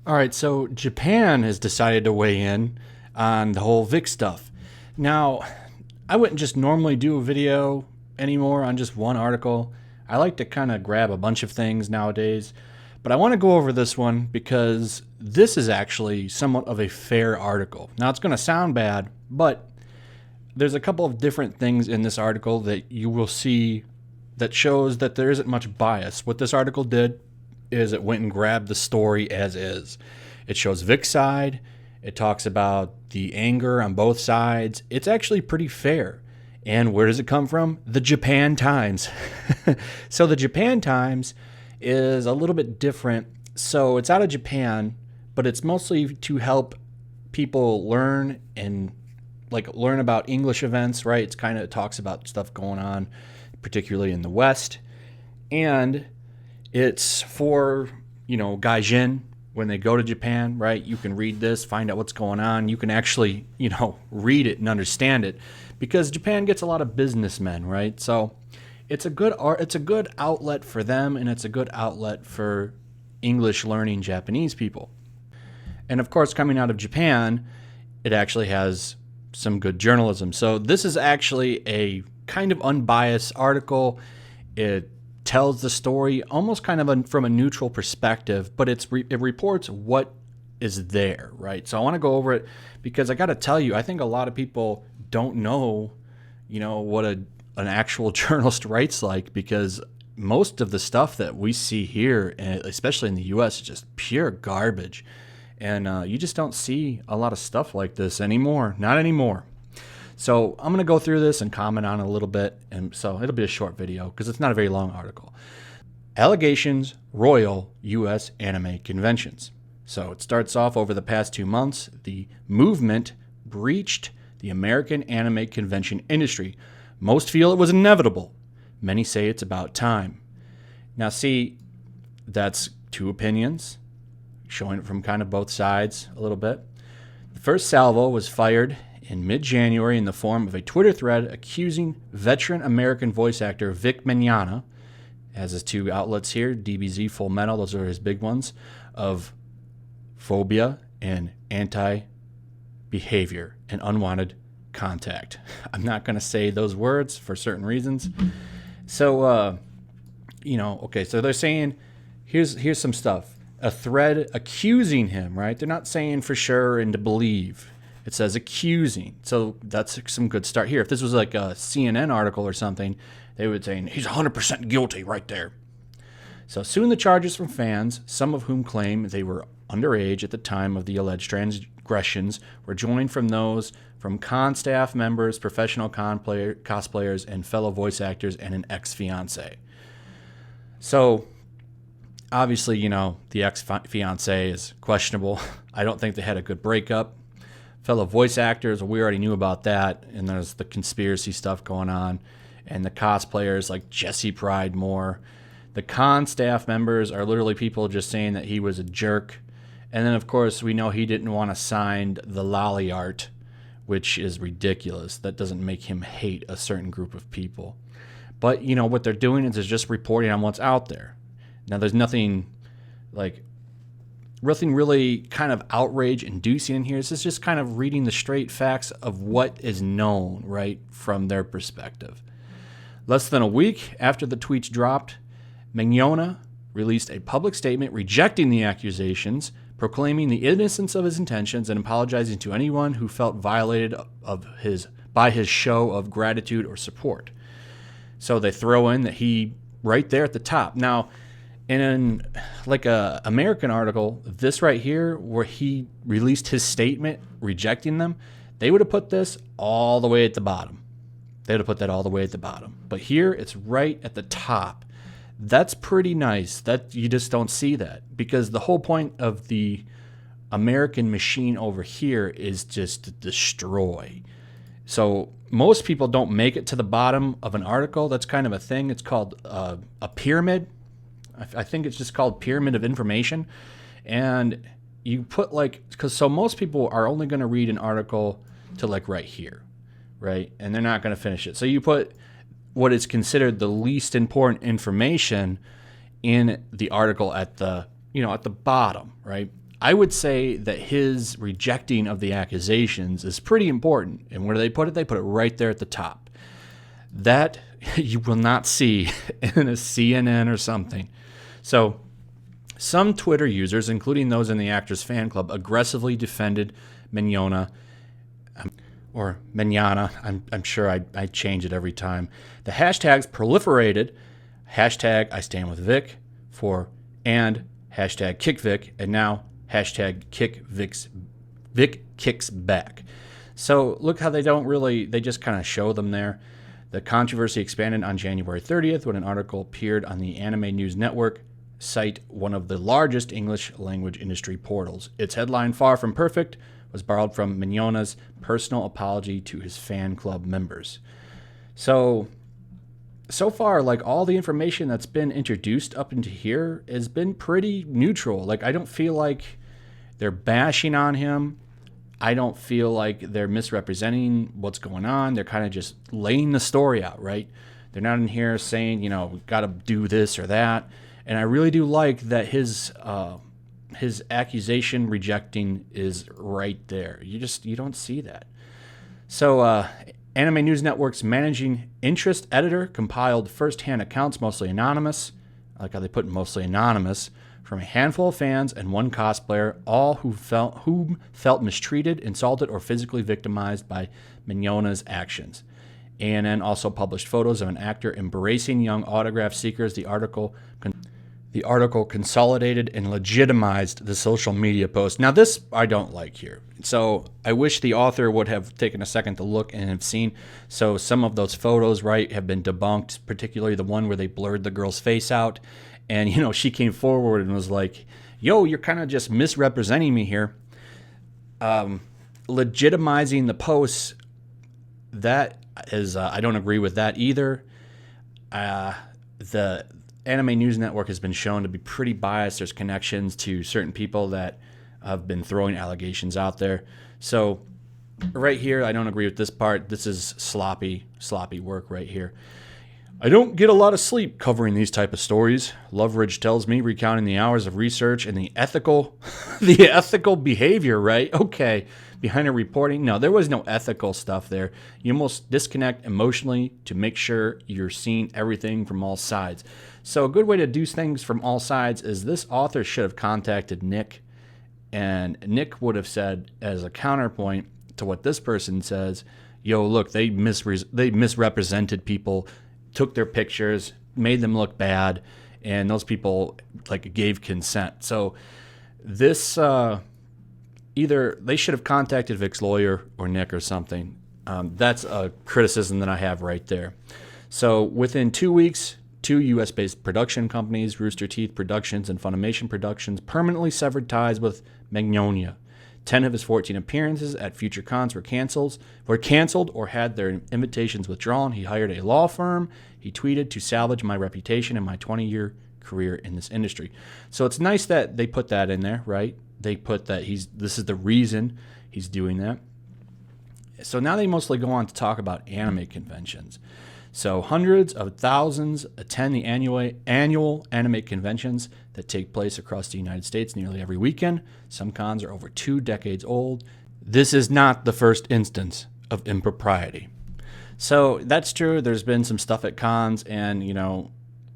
All right, so Japan has decided to weigh in on the whole Vic stuff. Now, I wouldn't just normally do a video anymore on just one article. I like to kind of grab a bunch of things nowadays, but I want to go over this one because this is actually somewhat of a fair article. Now, it's going to sound bad, but there's a couple of different things in this article that you will see that shows that there isn't much bias. What this article did is it went and grabbed the story as is. It shows Vic's side. It talks about the anger on both sides. It's actually pretty fair. And where does it come from? The Japan Times. So the Japan Times is a little bit different. So it's out of Japan, but it's mostly to help people learn and learn about English events, right? It's kind of, it talks about stuff going on, particularly in the West. And it's for, gaijin, when they go to Japan, right? You can read this, find out what's going on. You can actually, read it and understand it because Japan gets a lot of businessmen, right? So it's a good outlet for them, and it's a good outlet for English learning Japanese people. And of course, coming out of Japan, it actually has some good journalism. So this is actually a kind of unbiased article. It tells the story almost kind of from a neutral perspective, but it reports what is there, right? So I want to go over it because I got to tell you, I think a lot of people don't know, what an actual journalist writes like, because most of the stuff that we see here, especially in the U.S., is just pure garbage. And you just don't see a lot of stuff like this anymore. Not anymore. So I'm going to go through this and comment on it a little bit. And so it'll be a short video because it's not a very long article. Allegations, Royal U.S. Anime Conventions. So it starts off over the past 2 months. The movement breached the American anime convention industry. Most feel it was inevitable. Many say it's about time. Now see, that's two opinions, showing it from kind of both sides a little bit. The first salvo was fired in mid-January in the form of a Twitter thread accusing veteran American voice actor Vic Mignogna, has his two outlets here, DBZ, Full Metal, those are his big ones, of phobia and anti-behavior and unwanted contact. I'm not going to say those words for certain reasons. So, okay, so they're saying, here's some stuff. A thread accusing him, right? They're not saying for sure and to believe. It says accusing. So that's some good start here. If this was like a CNN article or something, they would say he's 100% guilty right there. So soon the charges from fans, some of whom claim they were underage at the time of the alleged transgressions, were joined from those from con staff members, professional cosplayers, and fellow voice actors, and an ex-fiance. So obviously, the ex-fiance is questionable. I don't think they had a good breakup. Fellow voice actors, we already knew about that, and there's the conspiracy stuff going on, and the cosplayers like Jesse Pridemore. The con staff members are literally people just saying that he was a jerk, and then of course we know he didn't want to sign the lolly art, which is ridiculous. That doesn't make him hate a certain group of people. But what they're doing is just reporting on what's out there. Now there's nothing really kind of outrage-inducing in here. This is just kind of reading the straight facts of what is known, right, from their perspective. Less than a week after the tweets dropped, Mignogna released a public statement rejecting the accusations, proclaiming the innocence of his intentions and apologizing to anyone who felt violated by his show of gratitude or support. So they throw in that he, right there at the top. Now, in like a American article, this right here, where he released his statement rejecting them, they would have put this all the way at the bottom. They would have put that all the way at the bottom. But here, it's right at the top. That's pretty nice. That you just don't see that, because the whole point of the American machine over here is just to destroy. So most people don't make it to the bottom of an article. That's kind of a thing. It's called a pyramid. I think it's just called pyramid of information. And you put so most people are only going to read an article to right here, right? And they're not going to finish it. So you put what is considered the least important information in the article at the bottom, right? I would say that his rejecting of the accusations is pretty important. And where do they put it? They put it right there at the top. That you will not see in a CNN or something. So some Twitter users, including those in the actor's fan club, aggressively defended Mignogna, or Mignogna. I'm sure I change it every time. The hashtags proliferated. Hashtag I stand with Vic and hashtag KickVic, and now hashtag Vic kicks back. So look how they just kind of show them there. The controversy expanded on January 30th when an article appeared on the Anime News Network site, one of the largest English language industry portals. Its headline, "Far from Perfect," was borrowed from Mignogna's personal apology to his fan club members. So far, like, all the information that's been introduced up into here has been pretty neutral. Like, I don't feel like they're bashing on him. I don't feel like they're misrepresenting what's going on. They're kind of just laying the story out, right? They're not in here saying, we got to do this or that. And I really do like that his accusation rejecting is right there. You don't see that. So Anime News Network's managing interest editor compiled first-hand accounts, mostly anonymous. I like how they put mostly anonymous, from a handful of fans and one cosplayer, all who felt mistreated, insulted, or physically victimized by Mignogna's actions. ANN also published photos of an actor embracing young autograph seekers. The article consolidated and legitimized the social media post. Now, this I don't like here. So I wish the author would have taken a second to look and have seen. So some of those photos, right, have been debunked, particularly the one where they blurred the girl's face out. And, she came forward and was like, yo, you're kind of just misrepresenting me here. Legitimizing the posts, that is, I don't agree with that either. The Anime News Network has been shown to be pretty biased. There's connections to certain people that have been throwing allegations out there. So right here, I don't agree with this part. This is sloppy work right here. I don't get a lot of sleep covering these type of stories. Loveridge tells me, recounting the hours of research and the ethical behavior, right? Okay, behind a reporting. No, there was no ethical stuff there. You almost disconnect emotionally to make sure you're seeing everything from all sides. So a good way to do things from all sides is this author should have contacted Nick, and Nick would have said, as a counterpoint to what this person says, yo, look, they misrepresented people, took their pictures, made them look bad, and those people gave consent. So this either they should have contacted Vic's lawyer or Nick or something. That's a criticism that I have right there. So within 2 weeks, 2 U.S.-based production companies, Rooster Teeth Productions and Funimation Productions, permanently severed ties with Mignogna. 10 of his 14 appearances at future cons were canceled or had their invitations withdrawn. He hired a law firm. He tweeted, "To salvage my reputation and my 20-year career in this industry." So it's nice that they put that in there, right? They put that this is the reason he's doing that. So now they mostly go on to talk about anime conventions. So hundreds of thousands attend the annual anime conventions that take place across the United States nearly every weekend. Some cons are over 2 decades old. This is not the first instance of impropriety. So that's true. There's been some stuff at cons, and,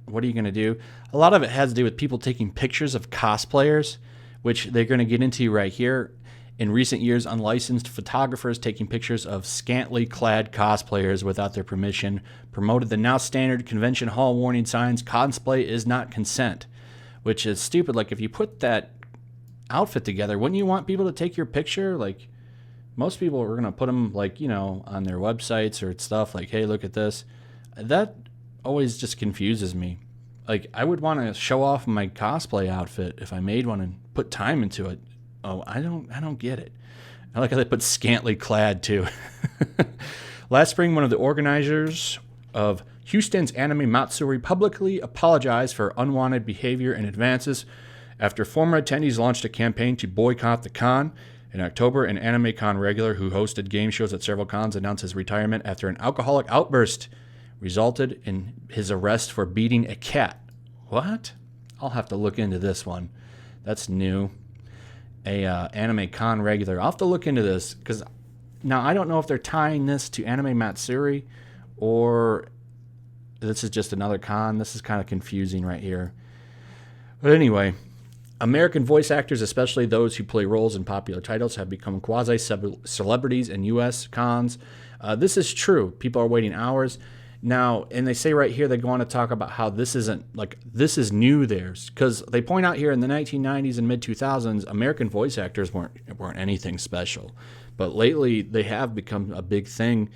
what are you going to do? A lot of it has to do with people taking pictures of cosplayers, which they're going to get into right here. In recent years, unlicensed photographers taking pictures of scantily clad cosplayers without their permission promoted the now standard convention hall warning signs, "Cosplay is not consent," which is stupid. Like, if you put that outfit together, wouldn't you want people to take your picture? Like, most people are going to put them, on their websites or stuff, like, hey, look at this. That always just confuses me. Like, I would want to show off my cosplay outfit if I made one and put time into it. Oh, I don't get it. I like how they put scantily clad too. Last spring, one of the organizers of Houston's Anime Matsuri publicly apologized for unwanted behavior and advances after former attendees launched a campaign to boycott the con. In October, an Anime Con regular who hosted game shows at several cons announced his retirement after an alcoholic outburst resulted in his arrest for beating a cat. What? I'll have to look into this one. That's new. a Anime Con regular. I'll have to look into this, because now I don't know if they're tying this to Anime Matsuri or this is just another con. This is kind of confusing right here. But anyway, American voice actors, especially those who play roles in popular titles, have become quasi-celebrities in U.S. cons. This is true. People are waiting hours. Now, and they say right here, they go on to talk about how this isn't, like, this is new theirs. Because they point out here in the 1990s and mid-2000s, American voice actors weren't anything special. But lately, they have become a big thing,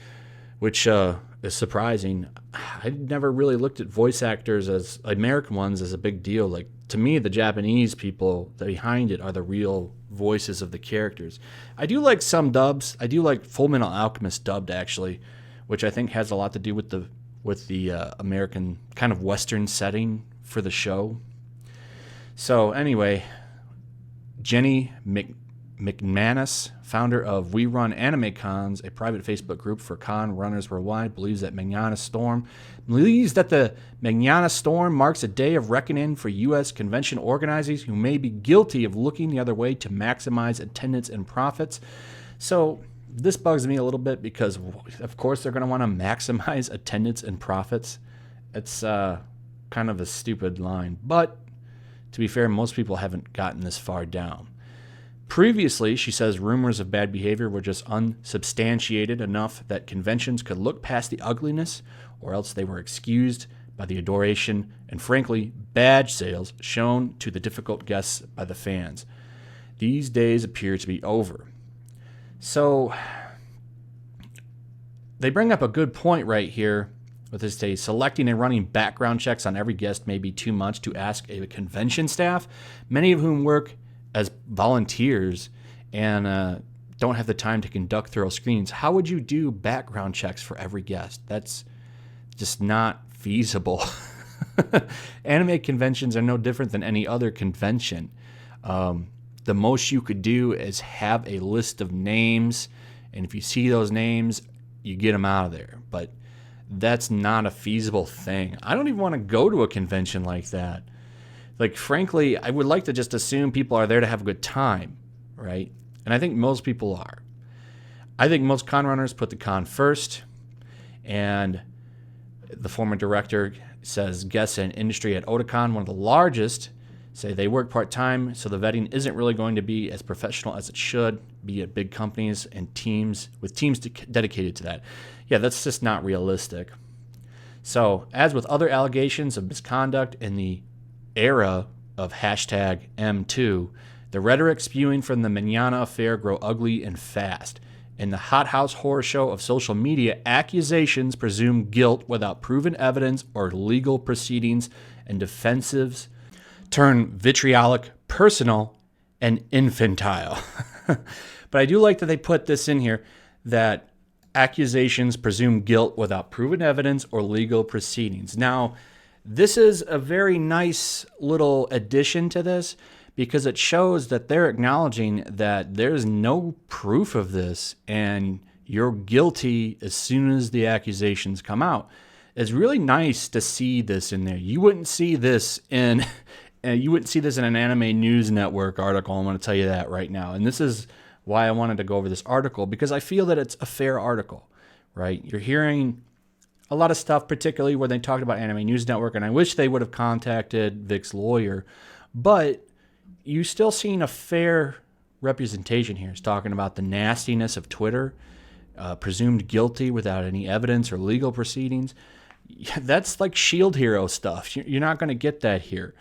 which is surprising. I never really looked at voice actors as American ones as a big deal. Like, to me, the Japanese people behind it are the real voices of the characters. I do like some dubs. I do like Full Metal Alchemist dubbed, actually, which I think has a lot to do with the American kind of Western setting for the show. So anyway, Jenny McManus, founder of We Run Anime Cons, a private Facebook group for con runners worldwide, believes that the Mignogna Storm marks a day of reckoning for U.S. convention organizers who may be guilty of looking the other way to maximize attendance and profits. So this bugs me a little bit because, of course, they're going to want to maximize attendance and profits. It's kind of a stupid line. But to be fair, most people haven't gotten this far down. Previously, she says rumors of bad behavior were just unsubstantiated enough that conventions could look past the ugliness, or else they were excused by the adoration and, frankly, badge sales shown to the difficult guests by the fans. These days appear to be over. So, they bring up a good point right here with this day. Selecting and running background checks on every guest may be too much to ask a convention staff, many of whom work as volunteers and don't have the time to conduct thorough screenings. How would you do background checks for every guest? That's just not feasible. Anime conventions are no different than any other convention. The most you could do is have a list of names, and if you see those names, you get them out of there. But that's not a feasible thing. I don't even want to go to a convention like that. Like, frankly, I would like to just assume people are there to have a good time, right? And I think most people are. I think most con runners put the con first, and the former director says guests in industry at Otakon, one of the largest, say they work part-time, so the vetting isn't really going to be as professional as it should be at big companies and teams with teams dedicated to that. Yeah, that's just not realistic. So, as with other allegations of misconduct in the era of hashtag M2, the rhetoric spewing from the Mignogna affair grow ugly and fast. In the hothouse horror show of social media, accusations presume guilt without proven evidence or legal proceedings, and defensives turn vitriolic, personal, and infantile. But I do like that they put this in here, that accusations presume guilt without proven evidence or legal proceedings. Now, this is a very nice little addition to this because it shows that they're acknowledging that there's no proof of this and you're guilty as soon as the accusations come out. It's really nice to see this in there. You wouldn't see this in an Anime News Network article. I'm going to tell you that right now. And this is why I wanted to go over this article, because I feel that it's a fair article, right? You're hearing a lot of stuff, particularly where they talked about Anime News Network, and I wish they would have contacted Vic's lawyer, but you still seeing a fair representation here. It's talking about the nastiness of Twitter, presumed guilty without any evidence or legal proceedings. That's like Shield Hero stuff. You're not going to get that here.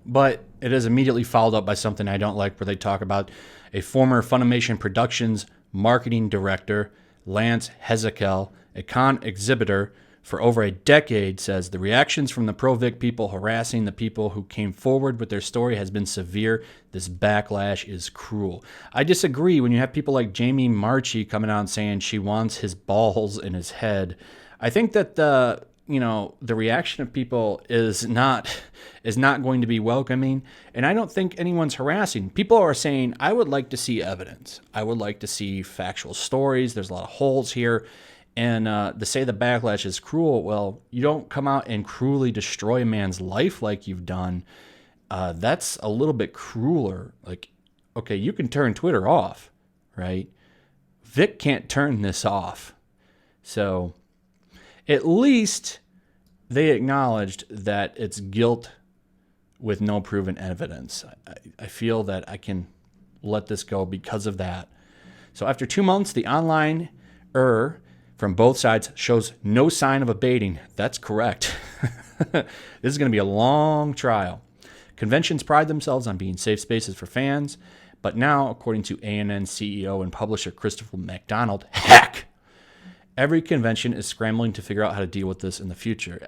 But it is immediately followed up by something I don't like, where they talk about a former Funimation Productions marketing director, Lance Hezekiel, a con exhibitor for over a decade, says the reactions from the pro-Vic people harassing the people who came forward with their story has been severe. This backlash is cruel. I disagree when you have people like Jamie Marchi coming out and saying she wants his balls in his head. I think that the reaction of people is not going to be welcoming, and I don't think anyone's harassing. People are saying, I would like to see evidence. I would like to see factual stories. There's a lot of holes here. And to say the backlash is cruel, well, you don't come out and cruelly destroy a man's life like you've done. That's a little bit crueler. Like, okay, you can turn Twitter off, right? Vic can't turn this off. So at least they acknowledged that it's guilt with no proven evidence. I feel that I can let this go because of that. So after 2 months, the online from both sides shows no sign of abating. That's correct. This is going to be a long trial. Conventions pride themselves on being safe spaces for fans, but now, according to ANN CEO and publisher Christopher McDonald, heck, every convention is scrambling to figure out how to deal with this in the future.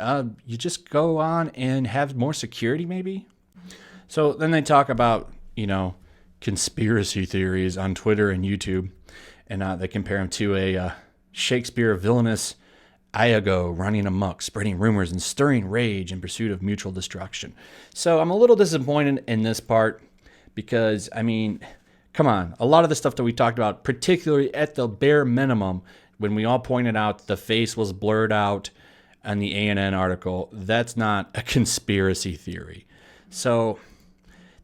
You just go on and have more security, maybe? So then they talk about, conspiracy theories on Twitter and YouTube, and they compare them to a Shakespeare villainous Iago running amok, spreading rumors and stirring rage in pursuit of mutual destruction. So I'm a little disappointed in this part because, come on, a lot of the stuff that we talked about, particularly at the bare minimum, when we all pointed out the face was blurred out on the ANN article, that's not a conspiracy theory. So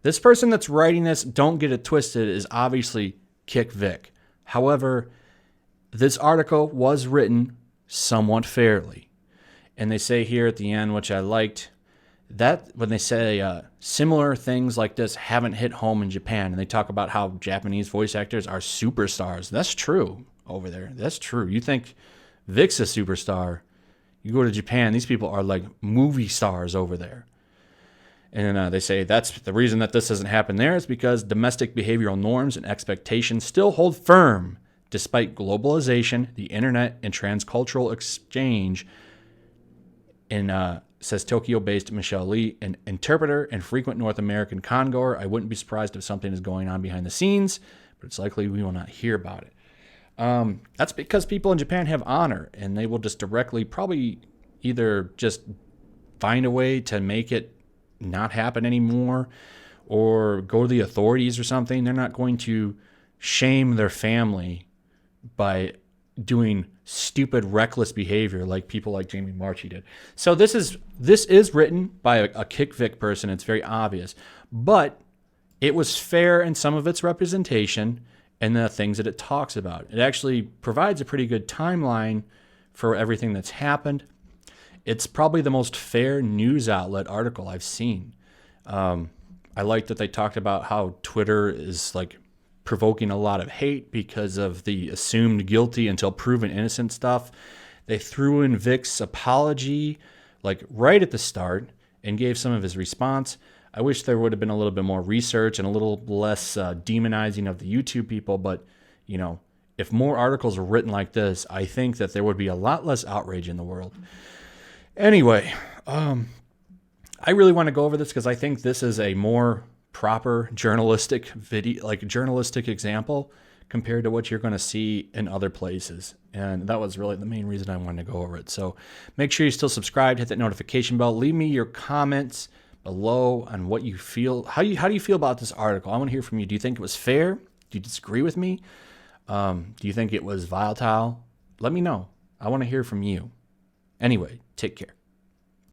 this person that's writing this, don't get it twisted, is obviously KickVic. However, this article was written somewhat fairly. And they say here at the end, which I liked, that when they say similar things like this haven't hit home in Japan, and they talk about how Japanese voice actors are superstars. That's true over there. That's true. You think Vic's a superstar, you go to Japan, these people are like movie stars over there. And they say that's the reason that this doesn't happen there is because domestic behavioral norms and expectations still hold firm despite globalization, the internet, and transcultural exchange. And says Tokyo-based Michelle Lee, an interpreter and frequent North American congoer. I wouldn't be surprised if something is going on behind the scenes, but it's likely we will not hear about it. That's because people in Japan have honor, and they will just directly probably either just find a way to make it not happen anymore or go to the authorities or something. They're not going to shame their family by doing stupid, reckless behavior like people like Jamie Marchi did. So this is written by a KickVic person. It's very obvious, but it was fair in some of its representation and the things that it talks about. It actually provides a pretty good timeline for everything that's happened. It's probably the most fair news outlet article I've seen. I like that they talked about how Twitter is like provoking a lot of hate because of the assumed guilty until proven innocent stuff. They threw in Vic's apology like right at the start and gave some of his response. I wish there would have been a little bit more research and a little less demonizing of the YouTube people, but if more articles were written like this, I think that there would be a lot less outrage in the world. Anyway, I really want to go over this because I think this is a more proper journalistic video, like journalistic example compared to what you're going to see in other places. And that was really the main reason I wanted to go over it. So make sure you're still subscribed, hit that notification bell, leave me your comments below on what you feel. How do you feel about this article? I want to hear from you. Do you think it was fair? Do you disagree with me? Do you think it was volatile? Let me know. I want to hear from you. Anyway, take care.